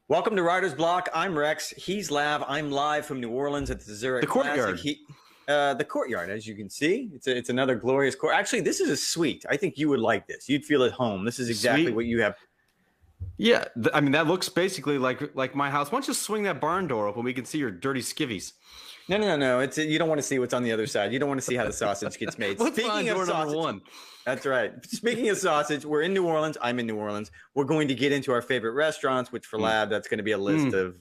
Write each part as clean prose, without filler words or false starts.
Welcome to Writer's Block. I'm Rex. He's Lav. I'm live from New Orleans at the Zurich Courtyard. Classic. The courtyard, as you can see, it's another glorious court. Actually, this is a suite. I think you would like this. You'd feel at home. This is exactly what you have. Yeah, I mean that looks basically like my house. Why don't you swing that barn door open? We can see your dirty skivvies. No. You don't want to see what's on the other side. You don't want to see how the sausage gets made. Speaking of sausage, number one. That's right. Speaking of sausage, we're in New Orleans. I'm in New Orleans. We're going to get into our favorite restaurants, which for Lab, that's going to be a list of,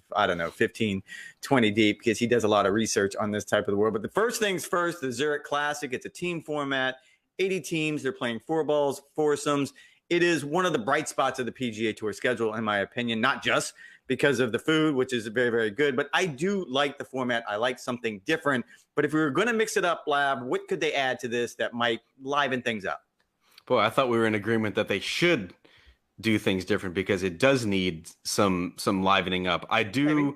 15, 20 deep, because he does a lot of research on this type of the world. But the first things first, the Zurich Classic, it's a team format, 80 teams. They're playing four balls, foursomes. It is one of the bright spots of the PGA Tour schedule, in my opinion, not just because of the food, which is very, very good, but I do like the format. I like something different. But if we were going to mix it up, Lab, what could they add to this that might liven things up? Boy, I thought we were in agreement that they should do things different because it does need some livening up. I do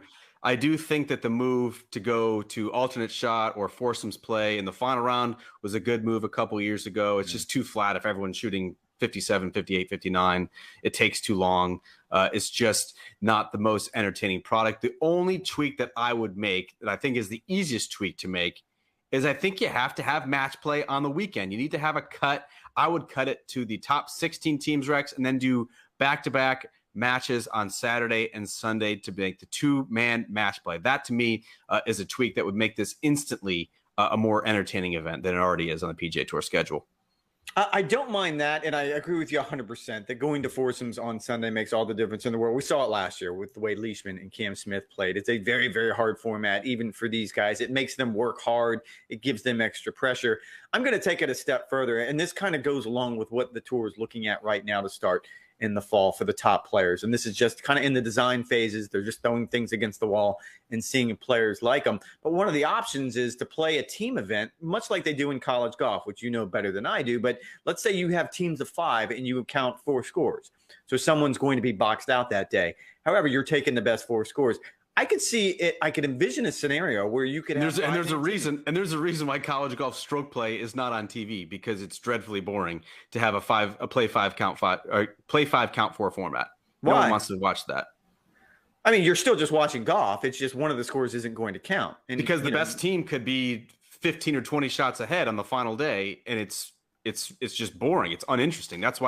think that the move to go to alternate shot or foursomes play in the final round was a good move a couple of years ago. It's just too flat if everyone's shooting 57, 58, 59. It takes too long. It's just not the most entertaining product. The only tweak that I would make, that I think is the easiest tweak to make, is I think you have to have match play on the weekend. You need to have a cut. I would cut it to the top 16 teams, Rex, and then do back-to-back matches on Saturday and Sunday to make the two-man match play. That, to me, is a tweak that would make this instantly a more entertaining event than it already is on the PGA Tour schedule. I don't mind that, and I agree with you 100% that going to foursomes on Sunday makes all the difference in the world. We saw it last year with the way Leishman and Cam Smith played. It's a very, very hard format, even for these guys. It makes them work hard. It gives them extra pressure. I'm going to take it a step further, and this kind of goes along with what the tour is looking at right now to start in the fall for the top players. And this is just kind of in the design phases. They're just throwing things against the wall and seeing players like them. But one of the options is to play a team event, much like they do in college golf, which you know better than I do. But let's say you have teams of 5 and you count 4 scores. So someone's going to be boxed out that day. However, you're taking the best 4 scores. I could see it. I could envision a scenario where you could have. There's a reason why college golf stroke play is not on TV, because it's dreadfully boring to have a play 5 count 4 format. Why? No one wants to watch that. I mean, you're still just watching golf. It's just one of the scores isn't going to count. And because the best team could be 15 or 20 shots ahead on the final day, and it's just boring. It's uninteresting. That's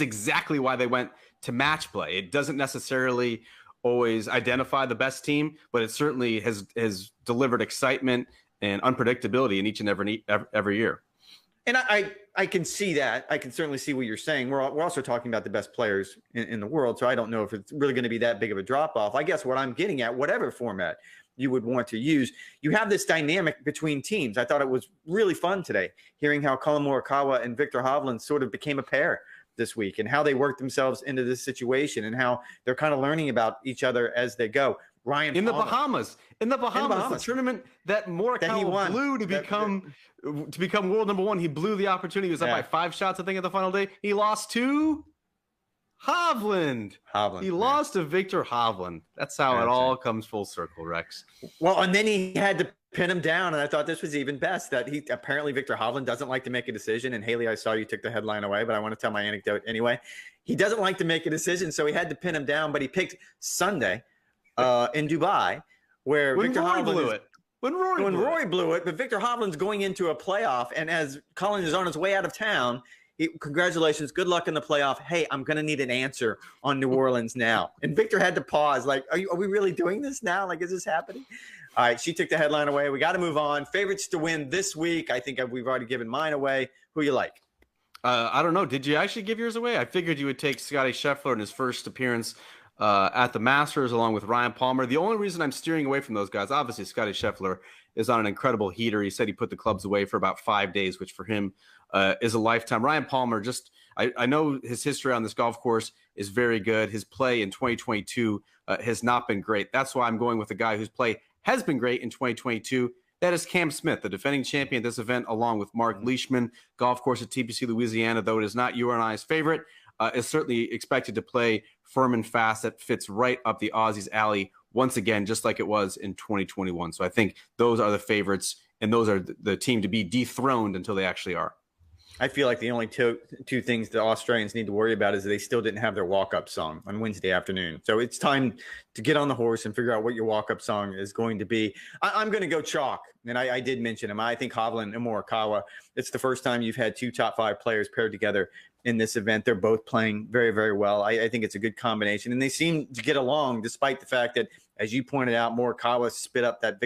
exactly why they went to match play. It doesn't necessarily always identify the best team, but it certainly has delivered excitement and unpredictability in each and every year. And I can see that. I can certainly see what you're saying. We're also talking about the best players in the world, so I don't know if it's really going to be that big of a drop-off. I guess what I'm getting at, whatever format you would want to use, you have this dynamic between teams. I thought it was really fun today, hearing how Colin Morikawa and Victor Hovland sort of became a pair this week and how they worked themselves into this situation and how they're kind of learning about each other as they go. Ryan in Palmer, the Bahamas, the tournament that Morikawa blew to become world number 1. He blew the opportunity. He was up by 5 shots, I think, at the final day. He lost to Hovland. He lost to Victor Hovland. That's how it all comes full circle, Rex. Well, and then he had to pin him down, and I thought this was even best, that apparently Victor Hovland doesn't like to make a decision. And Haley, I saw you took the headline away, but I want to tell my anecdote anyway. He doesn't like to make a decision, so he had to pin him down, but he picked Sunday in Dubai, where Victor Hovland blew it. When Rory blew it, but Victor Hovland's going into a playoff, and as Colin is on his way out of town, congratulations, good luck in the playoff. Hey, I'm going to need an answer on New Orleans now. And Victor had to pause, like, are we really doing this now? Like, is this happening? All right, she took the headline away. We got to move on. Favorites to win this week. I think we've already given mine away. Who you like? I don't know. Did you actually give yours away? I figured you would take Scotty Scheffler in his first appearance at the Masters, along with Ryan Palmer. The only reason I'm steering away from those guys, obviously Scotty Scheffler is on an incredible heater. He said he put the clubs away for about 5 days, which for him is a lifetime. Ryan Palmer, I know his history on this golf course is very good. His play in 2022 has not been great. That's why I'm going with a guy whose play has been great in 2022. That is Cam Smith, the defending champion at this event, along with Mark Leishman. Golf course at TPC Louisiana, though it is not you and I's favorite, is certainly expected to play firm and fast. That fits right up the Aussies' alley once again, just like it was in 2021. So I think those are the favorites, and those are the team to be dethroned until they actually are. I feel like the only two things the Australians need to worry about is they still didn't have their walk-up song on Wednesday afternoon. So it's time to get on the horse and figure out what your walk-up song is going to be. I'm going to go chalk, and I did mention him. I think Hovland and Morikawa, it's the first time you've had two top 5 players paired together in this event. They're both playing very, very well. I think it's a good combination, and they seem to get along despite the fact that, as you pointed out, Morikawa spit up that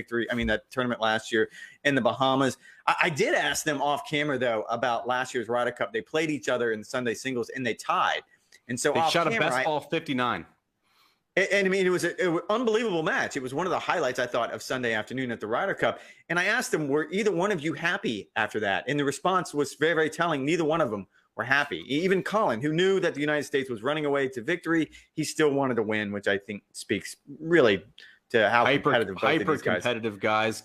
tournament last year in the Bahamas. I did ask them off camera, though, about last year's Ryder Cup. They played each other in the Sunday singles, and they tied. And so they shot a best ball 59. And I mean, it was an unbelievable match. It was one of the highlights, I thought, of Sunday afternoon at the Ryder Cup. And I asked them, were either one of you happy after that? And the response was very, very telling. Neither one of them were happy. Even Colin, who knew that the United States was running away to victory, he still wanted to win, which I think speaks really to how competitive both of these competitive guys.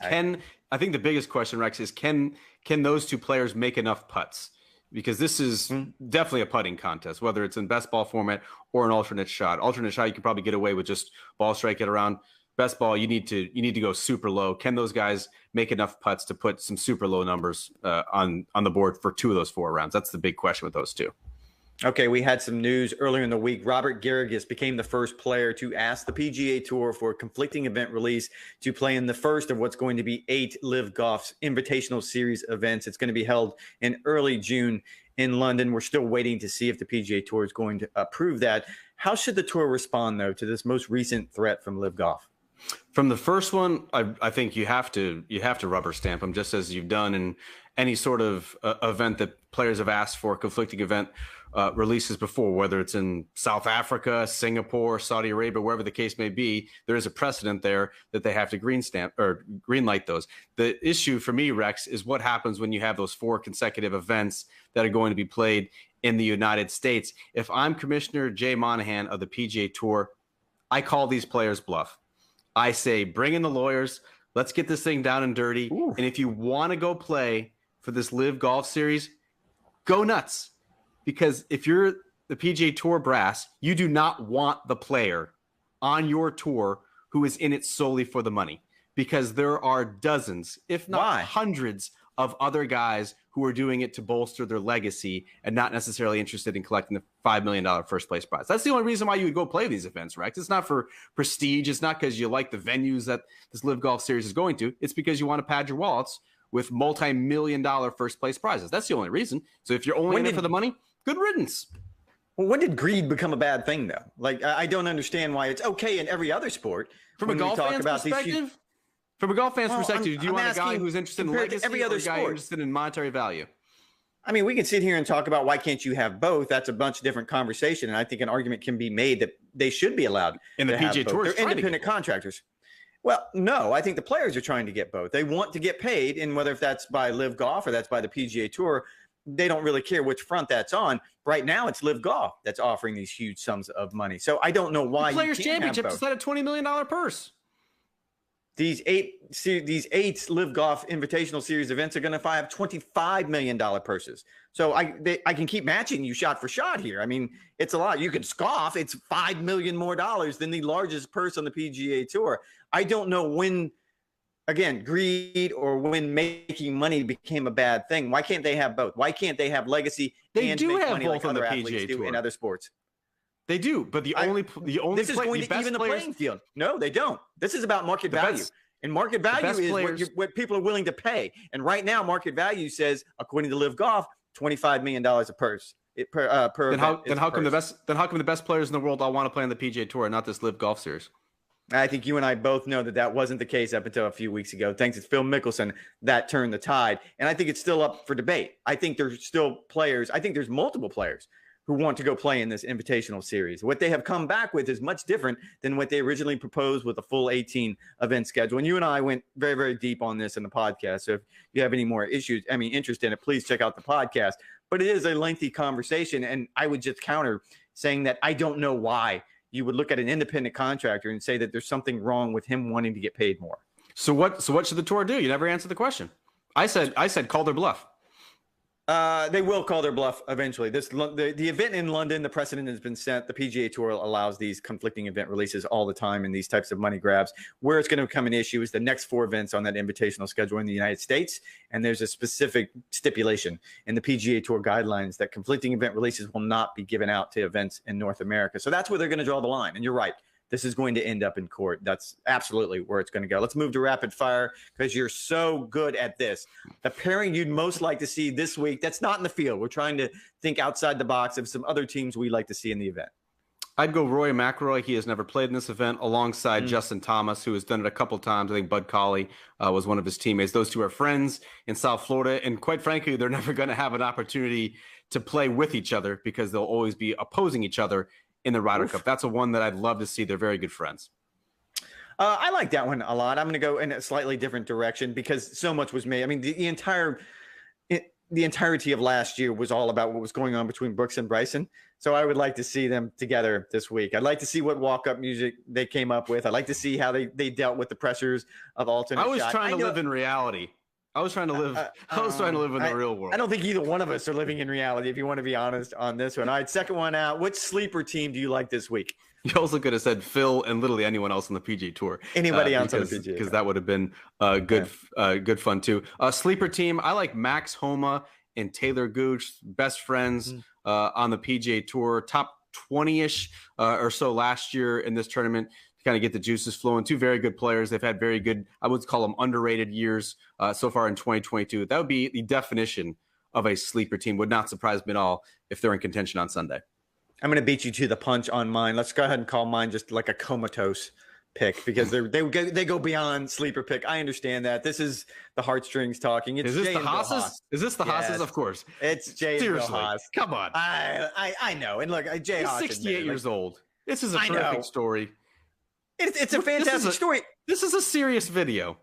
I think the biggest question, Rex, is can those two players make enough putts? Because this is definitely a putting contest, whether it's in best ball format or an alternate shot. Alternate shot, you can probably get away with just ball strike it around. Best ball, you need to go super low. Can those guys make enough putts to put some super low numbers on the board for 2 of those 4 rounds? That's the big question with those two. Okay, we had some news earlier in the week. Robert Garrigus became the first player to ask the PGA Tour for a conflicting event release to play in the first of what's going to be 8 Live Golf's Invitational Series events. It's going to be held in early June in London. We're still waiting to see if the PGA Tour is going to approve that. How should the Tour respond, though, to this most recent threat from Live Golf? From the first one, I think you have to rubber stamp them, just as you've done in any sort of event that players have asked for, conflicting event releases before, whether it's in South Africa, Singapore, Saudi Arabia, wherever the case may be. There is a precedent there that they have to green light those. The issue for me, Rex, is what happens when you have those 4 consecutive events that are going to be played in the United States. If I'm Commissioner Jay Monahan of the PGA Tour, I call these players bluff. I say, bring in the lawyers. Let's get this thing down and dirty. Ooh. And if you want to go play for this Live Golf Series, go nuts. Because if you're the PGA Tour brass, you do not want the player on your tour who is in it solely for the money. Because there are dozens, if not hundreds, of other guys who are doing it to bolster their legacy and not necessarily interested in collecting the $5 million first place prize. That's the only reason why you would go play these events, Rex. It's not for prestige. It's not because you like the venues that this Live Golf Series is going to. It's because you want to pad your wallets with multi-million-dollar first place prizes. That's the only reason. So if you're only in it for the money, good riddance. Well, when did greed become a bad thing, though? Like, I don't understand why it's okay in every other sport. From a golf fan's perspective? From a golf fan's perspective, do you want a guy who's interested in legacy or a guy who's interested in monetary value? I mean, we can sit here and talk about why can't you have both. That's a bunch of different conversation, and I think an argument can be made that they should be allowed in the PGA Tour. They're independent contractors. Well, no, I think the players are trying to get both. They want to get paid, and whether if that's by Live Golf or that's by the PGA Tour, they don't really care which front that's on. Right now, it's Live Golf that's offering these huge sums of money. So I don't know why the Players Championship is at a $20 million purse. These eight Live Golf Invitational Series events are going to have $25 million purses. So I can keep matching you shot for shot here. I mean, it's a lot. You can scoff. It's $5 million more than the largest purse on the PGA Tour. I don't know when, again, greed or when making money became a bad thing. Why can't they have both? Why can't they have legacy? They and do make have money both like on the other PGA athletes do Tour in other sports? They do, but the only this is going to even the playing field. No, they don't. This is about market value, and market value is what people are willing to pay. And right now, market value says, according to Live Golf, $25 million a purse. Per then how come the best players in the world all want to play on the PGA Tour and not this Live Golf Series? I think you and I both know that wasn't the case up until a few weeks ago. Thanks to Phil Mickelson, that turned the tide, and I think it's still up for debate. I think there's still players. I think there's multiple players who want to go play in this invitational series. What they have come back with is much different than what they originally proposed with a full 18 event schedule. And you and I went very, very deep on this in the podcast. So if you have any more interest in it, please check out the podcast. But it is a lengthy conversation. And I would just counter saying that I don't know why you would look at an independent contractor and say that there's something wrong with him wanting to get paid more. So what should the tour do? You never answered the question. I said call their bluff. They will call their bluff eventually. The event in London, the precedent has been set. The PGA Tour allows these conflicting event releases all the time in these types of money grabs. Where it's going to become an issue is the next 4 events on that invitational schedule in the United States. And there's a specific stipulation in the PGA Tour guidelines that conflicting event releases will not be given out to events in North America. So that's where they're going to draw the line. And you're right. This is going to end up in court. That's absolutely where it's going to go. Let's move to rapid fire because you're so good at this. The pairing you'd most like to see this week, that's not in the field. We're trying to think outside the box of some other teams we like to see in the event. I'd go Rory McIlroy. He has never played in this event alongside Justin Thomas, who has done it a couple times. I think Bud Colley was one of his teammates. Those two are friends in South Florida. And quite frankly, they're never going to have an opportunity to play with each other because they'll always be opposing each other in the Ryder Cup. That's a one that I'd love to see. They're very good friends. I like that one a lot. I'm going to go in a slightly different direction because so much was made. I mean, the entirety of last year was all about what was going on between Brooks and Bryson. So I would like to see them together this week. I'd like to see what walk-up music they came up with. I'd like to see how they dealt with the pressures of alternate shots. I was trying to live in reality. I was trying to live in the real world. I don't think either one of us are living in reality, if you want to be honest on this one. All right, second one out. Which sleeper team do you like this week? You also could have said Phil and literally anyone else on the PGA Tour. Anybody else on the PGA Tour. Because that would have been good fun too. Sleeper team, I like Max Homa and Taylor Gooch, best friends on the PGA Tour, top 20-ish or so last year in this tournament. To kind of get the juices flowing. Two very good players. They've had very good, I would call them underrated years so far in 2022. That would be the definition of a sleeper team. Would not surprise me at all if they're in contention on Sunday. I'm going to beat you to the punch on mine. Let's go ahead and call mine just like a comatose pick because they go beyond sleeper pick. I understand that. This is the heartstrings talking. It's is this Jay the Haas's? Is this the Haas's? Of course. It's Jay Seriously. Haas. Come on. I know. And look, Jay Haas. He's 68 years old. This is a terrific story. It's a fantastic story. This is a serious video.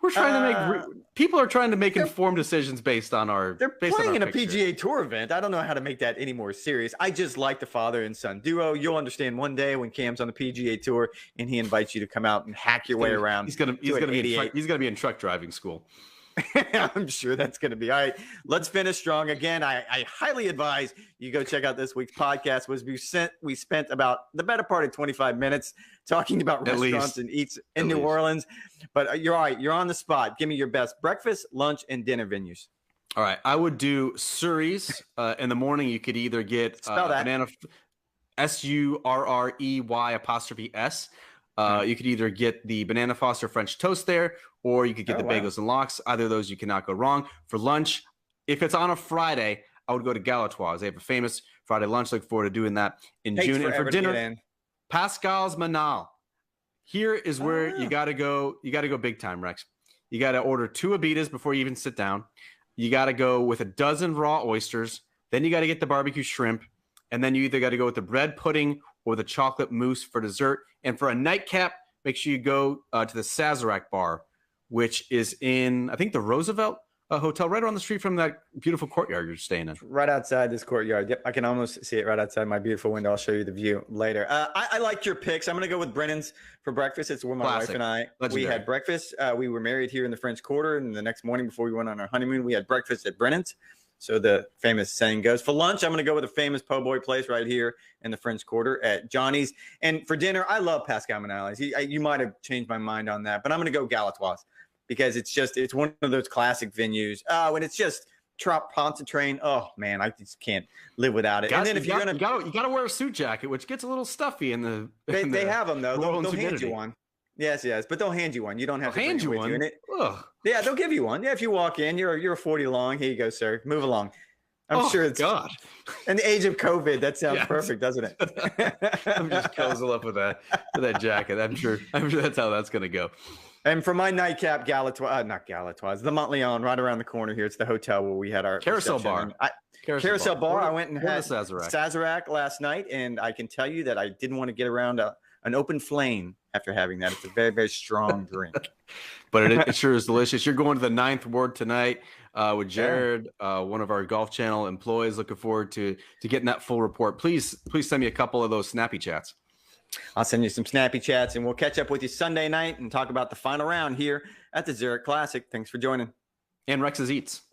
We're trying to make people are trying to make informed decisions based on our. They're playing in a PGA Tour event. I don't know how to make that any more serious. I just like the father and son duo. You'll understand one day when Cam's on the PGA Tour and he invites you to come out and hack your way around. He's gonna be in truck driving school. I'm sure that's going to be all right. Let's finish strong. Again, I highly advise you go check out this week's podcast. We spent about the better part of 25 minutes talking about restaurants and eats in New Orleans. But you're all right. You're on the spot. Give me your best breakfast, lunch, and dinner venues. All right. I would do Surrey's in the morning. You could either get banana SURREY''S. You could either get the Banana Foster French toast there, or you could get the bagels and lox. Either of those, you cannot go wrong. For lunch, if it's on a Friday, I would go to Galatoire's. They have a famous Friday lunch. Look forward to doing that in June. And for dinner, Pascal's Manal. Here is where you got to go. You got to go big time, Rex. You got to order 2 Abitas before you even sit down. You got to go with a dozen raw oysters. Then you got to get the barbecue shrimp. And then you either got to go with the bread pudding or the chocolate mousse for dessert. And for a nightcap, make sure you go to the Sazerac bar, which is in, I think, the Roosevelt Hotel, right around the street from that beautiful courtyard you're staying in. Right outside this courtyard. Yep, I can almost see it right outside my beautiful window. I'll show you the view later. I like your picks. I'm going to go with Brennan's for breakfast. It's where my wife and I, we had breakfast. We were married here in the French Quarter, and the next morning before we went on our honeymoon, we had breakfast at Brennan's. So the famous saying goes. For lunch, I'm going to go with a famous po' boy place right here in the French Quarter at Johnny's. And for dinner, I love Pascal Manales. You might have changed my mind on that, but I'm going to go Galatoire's because it's one of those classic venues. Oh, and it's just Trop Pontchartrain. Oh man, I just can't live without it. And then if you gotta wear a suit jacket, which gets a little stuffy in the. They have them though. They'll hand you one. Yes, but they'll hand you one. You don't have to hand you one. Yeah, they'll give you one. Yeah, if you walk in, you're 40 long. Here you go, sir. Move along. I'm sure it's God. In the age of COVID, that sounds perfect, doesn't it? I'm just cozy up with that jacket. I'm sure that's how that's gonna go. And for my nightcap, not Galatoire's, the Montleon, right around the corner here. It's the hotel where we had our Carousel Bar. Carousel Bar. I went and had Sazerac last night, and I can tell you that I didn't want to get around an open flame after having that. It's a very, very strong drink. But it sure is delicious. You're going to the 9th Ward tonight with Jared, one of our Golf Channel employees. Looking forward to getting that full report. Please send me a couple of those snappy chats. I'll send you some snappy chats, and we'll catch up with you Sunday night and talk about the final round here at the Zurich Classic. Thanks for joining. And Rex's Eats.